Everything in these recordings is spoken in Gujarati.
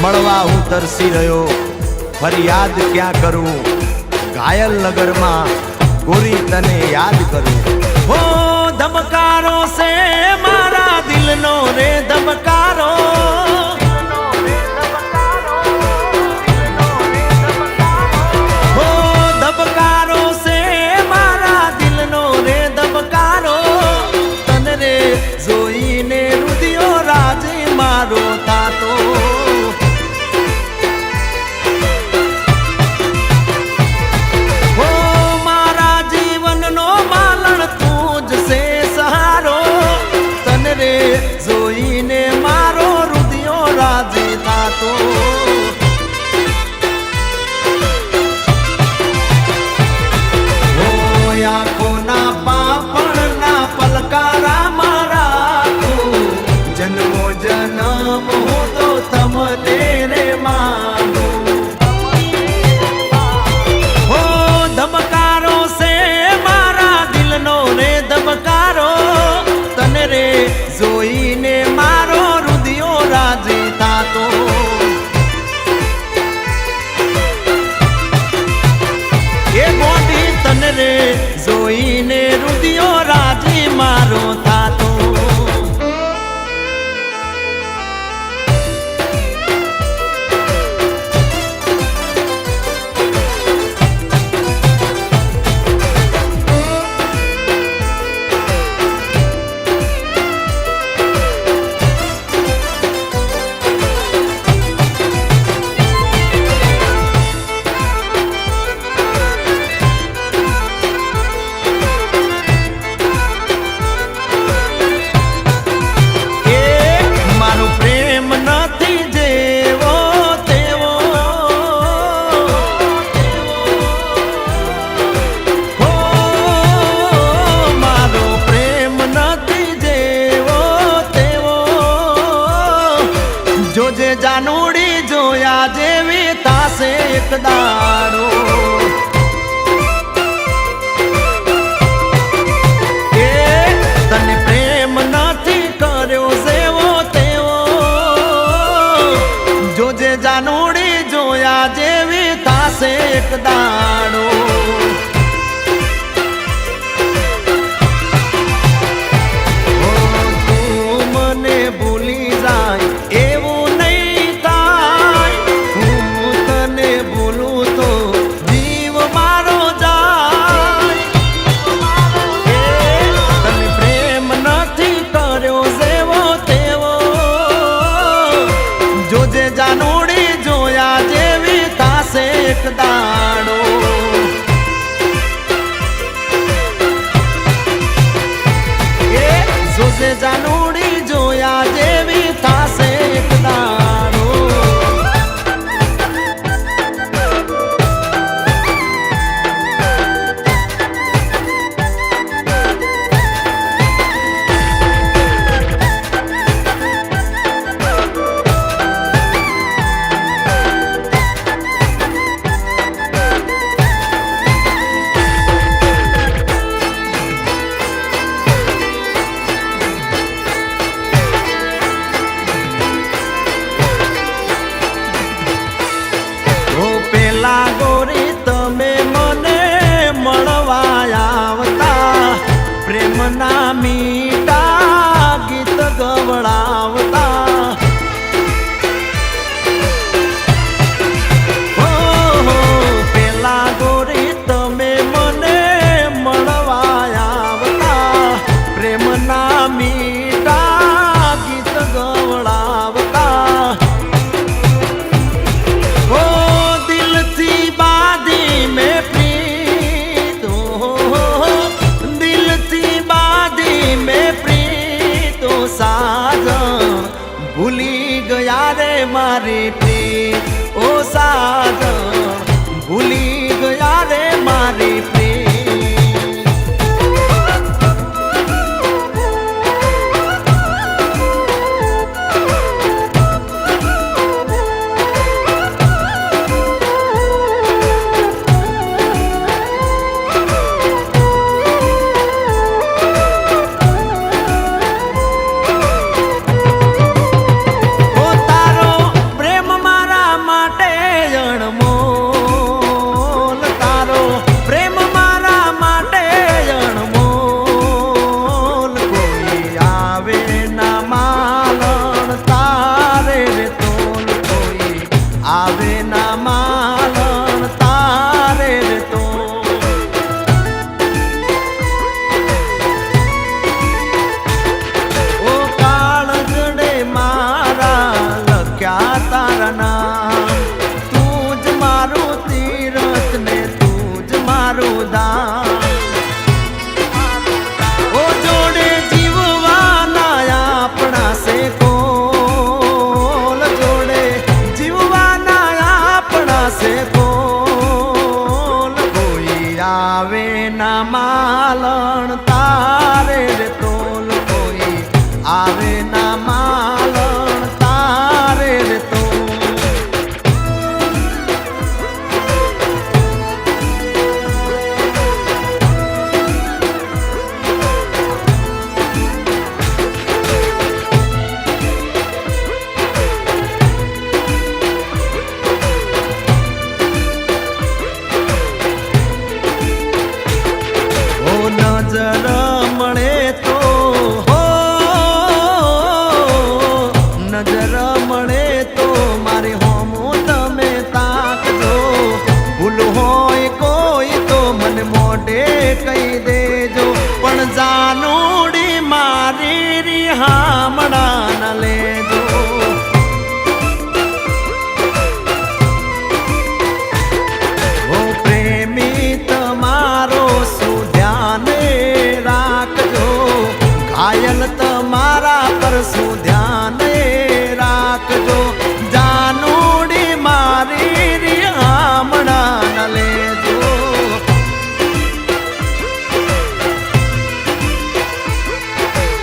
મળવા હું તરસી રહ્યો, ફરિયાદ ક્યાં કરું, ઘાયલ નગરમાં ગોરી તને યાદ કરું. હો ધબકારો સે મારા દિલનો રે ધબકારો, હો ધબકારો સે મારા દિલનો રે ધબકારો, તને રે જોઈને રુદિયો રાજ મારો થાતો. જોઈને મારો રુદિયો રાજી થાતો. આંખોના પાપણના પલકારા મારા તું, જન્મો જન્મ હું તો તમને રે માનું. હો ધબકારો સે મારા દિલનો રે ધબકારો, તને રે જોઈને મારો રુદિયો રાજી થાતો. એ મોઢી તને રે જોઈને રુદિયો રાજી મારો થાતો. જોજે જાનુડી જોયા જેવી તાસે એક દાડો, એ તને પ્રેમ નથી કર્યો સેવો તેવો. જોજે જાનુડી જોયા જેવી તાસે એક દાડો. તું મને ભૂલી જાય એવું જાનુડી જોયા જેવી થાશે એક દાડો. એ જોજે જાનુડી જોયા જેવી થાશે એક દાડો. પ્રેમના મીઠા ગીત ગવડાવતા પેલા ગોરી તમે મને મળવા આવતા પ્રેમના મીઠા ગીત ગવડાવતા ઓ દિલથી બાંધી મેં પ્રીત દિલથી બાંધી મેં પ્રીત સાજન ભૂલી ગયા રે મારી પ્રીત ઓ સાજન ભૂલી ગયા રે મારી પ્રીત ઓ તારો પ્રેમ મારા માટે અણમોલ તારો પ્રેમ મારા માટે અણમોલ કોઈ આવે ના માલણ તારે રે તોલ કોઈ આવે ના માલણ તારે રે તોલ ઓ કાળજડે મારા લખ્યા તારા નામ તું જ મારું તીરથ ને તું જ મારું ધામ ઓ જોડે જીવવાના આપણા સે કોલ જોડે જીવવાના આપણા સે કોલ કોઈ આવે ના માલણ તારે રે તોલ કોઈ આવે ના માલણ તારે રે તોલ ઓ નજર મળે તો હો નજર મળે તો મારી હોમો તમે તાકજો ભૂલ હોય કોઈ તો મને મોઢે કહી દેજો પણ જાનુડી મારી રિહામણા ન લેજો ઓ પ્રેમી તમારો શું ધ્યાન રાખજો ઘાયલ તમારા પર શું ધ્યાન રાખજો જાનુડી મારી રિહામણા ન લેજો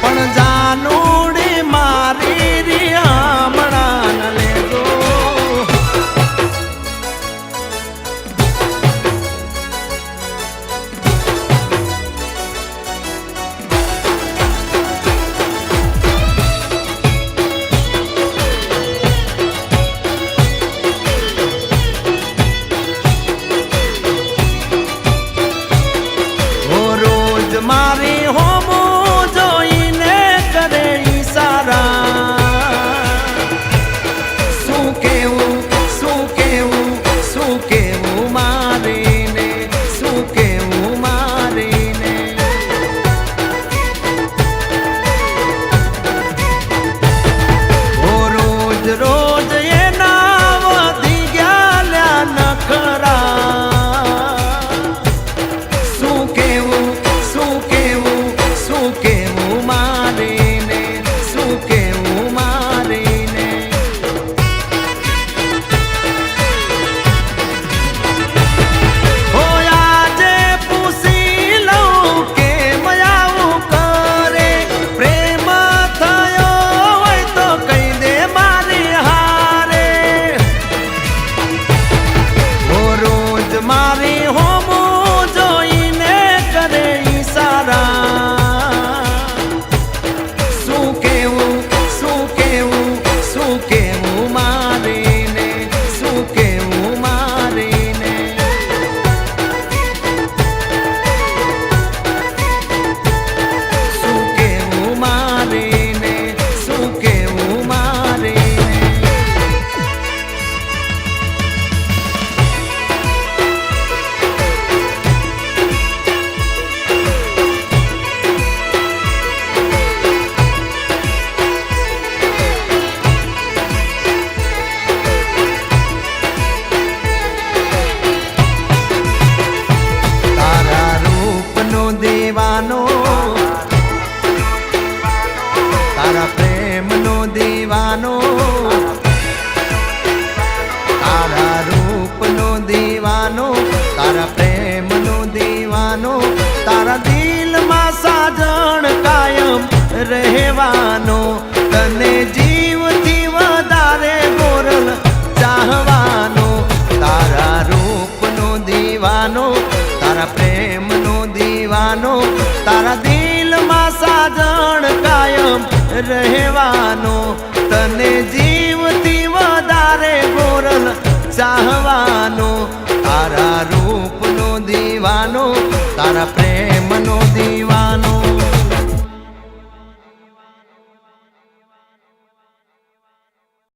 પણ જાનુડી મારી રિહામણા ન લેજો ઓ રોજ મારી હોમો જોઈને કરે ઈશારા શું કેવું શું કેવું શું કેવું મારીને શું કેવું મારીને ઓ રોજ રોજ એના વધી ગયા નખરા શું કેવું શું કેવું રહેવાનો તને જીવથી વધારે ગોરલ ચાહવાનો તારા રૂપનો દીવાનો તારા પ્રેમનો દીવાનો તારા દિલમાં સાજણ કાયમ રહેવાનો તને જીવથી વધારે ગોરલ ચાહવાનો તારા રૂપનો દીવાનો તારા પ્રેમ